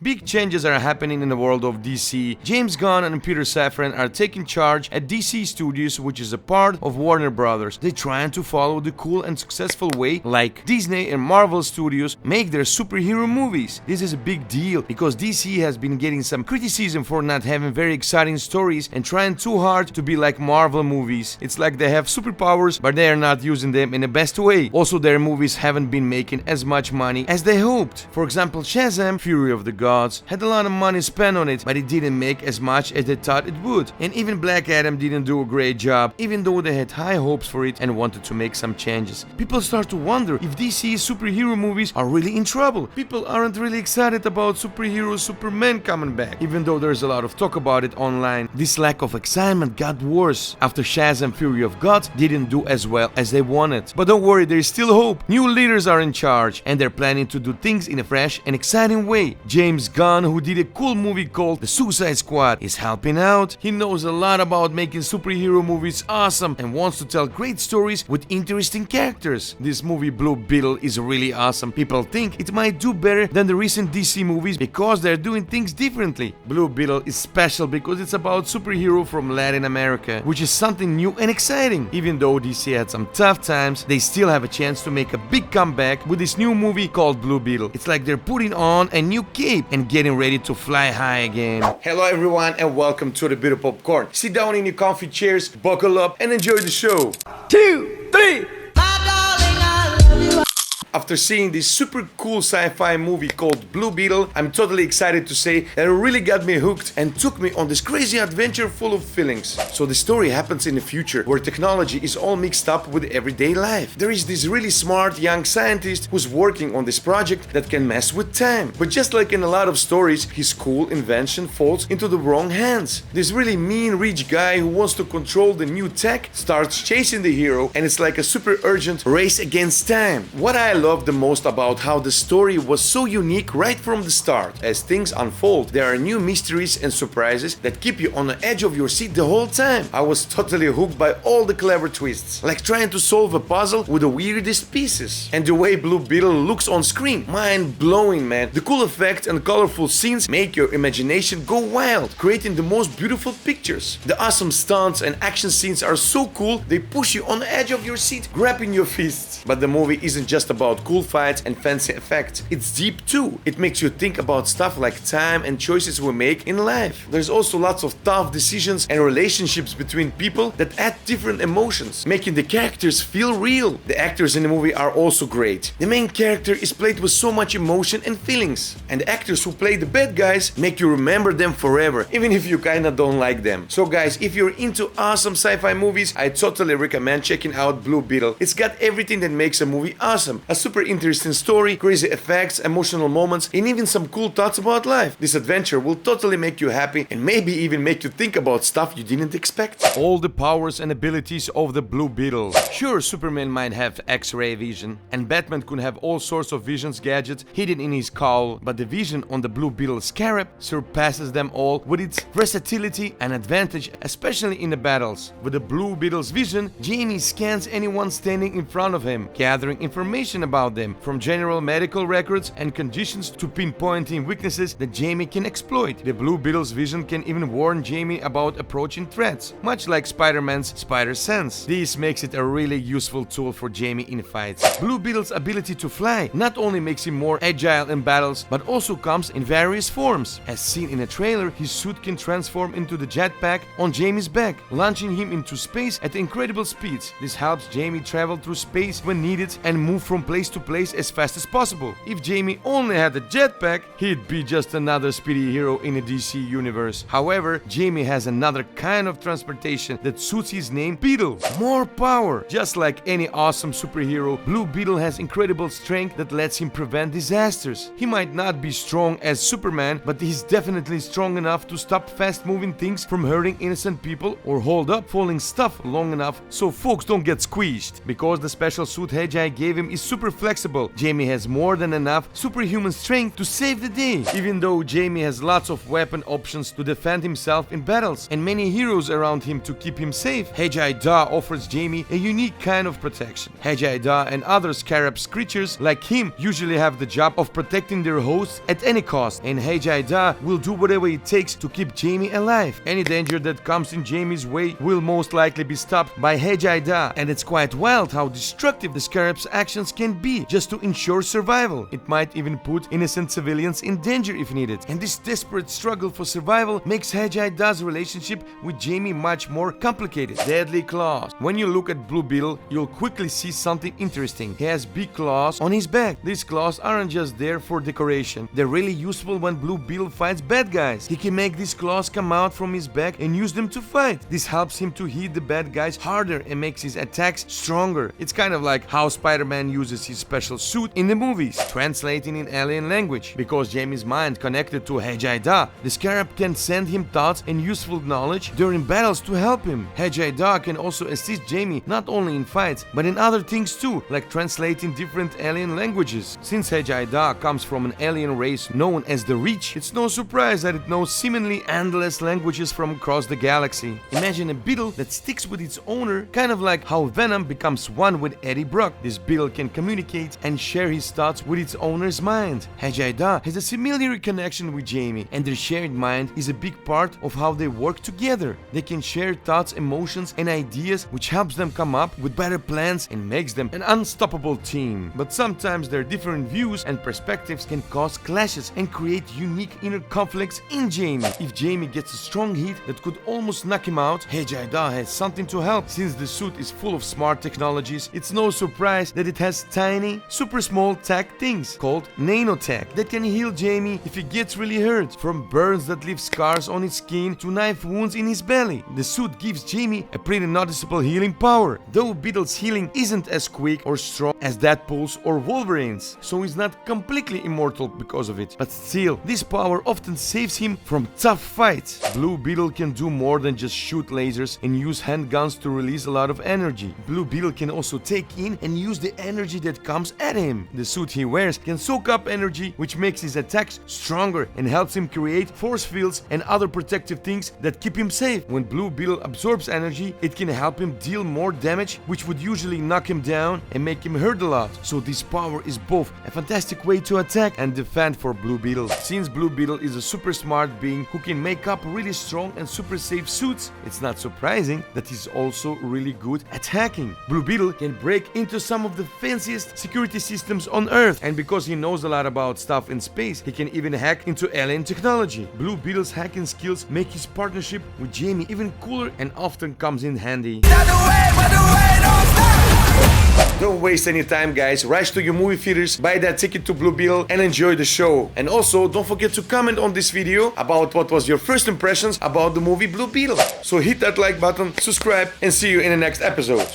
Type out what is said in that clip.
Big changes are happening in the world of DC. James Gunn and Peter Safran are taking charge at DC Studios, which is a part of Warner Brothers. They're trying to follow the cool and successful way like Disney and Marvel Studios make their superhero movies. This is a big deal because DC has been getting some criticism for not having very exciting stories and trying too hard to be like Marvel movies. It's like they have superpowers, but they are not using them in the best way. Also, their movies haven't been making as much money as they hoped. For example, Shazam! Fury of the Gods had a lot of money spent on it, but it didn't make as much as they thought it would. And even Black Adam didn't do a great job, even though they had high hopes for it and wanted to make some changes. People start to wonder if DC's superhero movies are really in trouble. People aren't really excited about superhero Superman coming back, even though there's a lot of talk about it online. This lack of excitement got worse after Shazam! Fury of Gods didn't do as well as they wanted. But don't worry, there is still hope. New leaders are in charge and they're planning to do things in a fresh and exciting way. James Gunn, who did a cool movie called The Suicide Squad, is helping out. He knows a lot about making superhero movies awesome and wants to tell great stories with interesting characters. This movie Blue Beetle is really awesome. People think it might do better than the recent DC movies because they're doing things differently. Blue Beetle is special because it's about superhero from Latin America, which is something new and exciting. Even though DC had some tough times, they still have a chance to make a big comeback with this new movie called Blue Beetle. It's like they're putting on a new cape and getting ready to fly high again. Hello everyone and welcome to the Beetle Popcorn. Sit down in your comfy chairs, buckle up and enjoy the show. 2, 3. After seeing this super cool sci-fi movie called Blue Beetle, I'm totally excited to say that it really got me hooked and took me on this crazy adventure full of feelings. So the story happens in the future where technology is all mixed up with everyday life. There is this really smart young scientist who's working on this project that can mess with time. But just like in a lot of stories, his cool invention falls into the wrong hands. This really mean rich guy who wants to control the new tech starts chasing the hero and it's like a super urgent race against time. What I love the most about how the story was so unique right from the start. As things unfold, there are new mysteries and surprises that keep you on the edge of your seat the whole time. I was totally hooked by all the clever twists, like trying to solve a puzzle with the weirdest pieces. And the way Blue Beetle looks on screen, mind-blowing, man. The cool effects and colorful scenes make your imagination go wild, creating the most beautiful pictures. The awesome stunts and action scenes are so cool, they push you on the edge of your seat, grabbing your fists. But the movie isn't just about cool fights and fancy effects. It's deep too. It makes you think about stuff like time and choices we make in life. There's also lots of tough decisions and relationships between people that add different emotions, making the characters feel real. The actors in the movie are also great. The main character is played with so much emotion and feelings. And the actors who play the bad guys make you remember them forever, even if you kinda don't like them. So guys, if you're into awesome sci-fi movies, I totally recommend checking out Blue Beetle. It's got everything that makes a movie awesome. A super interesting story, crazy effects, emotional moments, and even some cool thoughts about life. This adventure will totally make you happy and maybe even make you think about stuff you didn't expect. All the powers and abilities of the Blue Beetle. Sure, Superman might have X-ray vision, and Batman could have all sorts of visions gadgets hidden in his cowl, but the vision on the Blue Beetle scarab surpasses them all with its versatility and advantage, especially in the battles. With the Blue Beetle's vision, Jaime scans anyone standing in front of him, gathering information about them, from general medical records and conditions to pinpointing weaknesses that Jaime can exploit. The Blue Beetle's vision can even warn Jaime about approaching threats, much like Spider-Man's Spider Sense. This makes it a really useful tool for Jaime in fights. Blue Beetle's ability to fly not only makes him more agile in battles, but also comes in various forms. As seen in a trailer, his suit can transform into the jetpack on Jaime's back, launching him into space at incredible speeds. This helps Jaime travel through space when needed and move from place to place as fast as possible. If Jaime only had a jetpack, he'd be just another speedy hero in the DC universe. However, Jaime has another kind of transportation that suits his name, Beetle. More power. Just like any awesome superhero, Blue Beetle has incredible strength that lets him prevent disasters. He might not be strong as Superman, but he's definitely strong enough to stop fast-moving things from hurting innocent people or hold up falling stuff long enough so folks don't get squeezed. Because the special suit Hedgehog gave him is super super flexible. Jaime has more than enough superhuman strength to save the day, even though Jaime has lots of weapon options to defend himself in battles and many heroes around him to keep him safe. Hejai-Da offers Jaime a unique kind of protection. Hejai-Da and other scarabs creatures like him usually have the job of protecting their hosts at any cost, and Hejai-Da will do whatever it takes to keep Jaime alive. Any danger that comes in Jaime's way will most likely be stopped by Hejai-Da, and it's quite wild how destructive the scarab's actions can be just to ensure survival. It might even put innocent civilians in danger if needed, and this desperate struggle for survival makes Hejai-Da's relationship with Jaime much more complicated. Deadly claws. When you look at Blue Beetle, you'll quickly see something interesting. He has big claws on his back. These claws aren't just there for decoration. They're really useful when Blue Beetle fights bad guys. He can make these claws come out from his back and use them to fight. This helps him to hit the bad guys harder and makes his attacks stronger. It's kind of like how Spider-Man uses his special suit in the movies, translating in alien language. Because Jaime's mind connected to Hejai-Da, the scarab can send him thoughts and useful knowledge during battles to help him. Hejai-Da can also assist Jaime not only in fights, but in other things too, like translating different alien languages. Since Hejai-Da comes from an alien race known as the Reach, it's no surprise that it knows seemingly endless languages from across the galaxy. Imagine a beetle that sticks with its owner, kind of like how Venom becomes one with Eddie Brock. This beetle can communicate and share his thoughts with its owner's mind. Hejai-Da has a similar connection with Jaime, and their shared mind is a big part of how they work together. They can share thoughts, emotions, and ideas, which helps them come up with better plans and makes them an unstoppable team. But sometimes their different views and perspectives can cause clashes and create unique inner conflicts in Jaime. If Jaime gets a strong hit that could almost knock him out, Hejai-Da has something to help. Since the suit is full of smart technologies, it's no surprise that it has tiny, super small tech things called nanotech that can heal Jaime if he gets really hurt, from burns that leave scars on his skin to knife wounds in his belly. The suit gives Jaime a pretty noticeable healing power, though Beetle's healing isn't as quick or strong as Deadpool's or Wolverine's, so he's not completely immortal because of it. But still, this power often saves him from tough fights. Blue Beetle can do more than just shoot lasers and use handguns to release a lot of energy. Blue Beetle can also take in and use the energy that comes at him. The suit he wears can soak up energy, which makes his attacks stronger and helps him create force fields and other protective things that keep him safe. When Blue Beetle absorbs energy, it can help him deal more damage, which would usually knock him down and make him hurt a lot. So this power is both a fantastic way to attack and defend for Blue Beetle. Since Blue Beetle is a super smart being who can make up really strong and super safe suits, it's not surprising that he's also really good at hacking. Blue Beetle can break into some of the fanciest security systems on Earth, and because he knows a lot about stuff in space, he can even hack into alien technology. Blue Beetle's hacking skills make his partnership with Jaime even cooler and often comes in handy. Don't waste any time, guys. Rush to your movie theaters, buy that ticket to Blue Beetle and enjoy the show. And also, don't forget to comment on this video about what was your first impressions about the movie Blue Beetle. So hit that like button, subscribe, and see you in the next episode.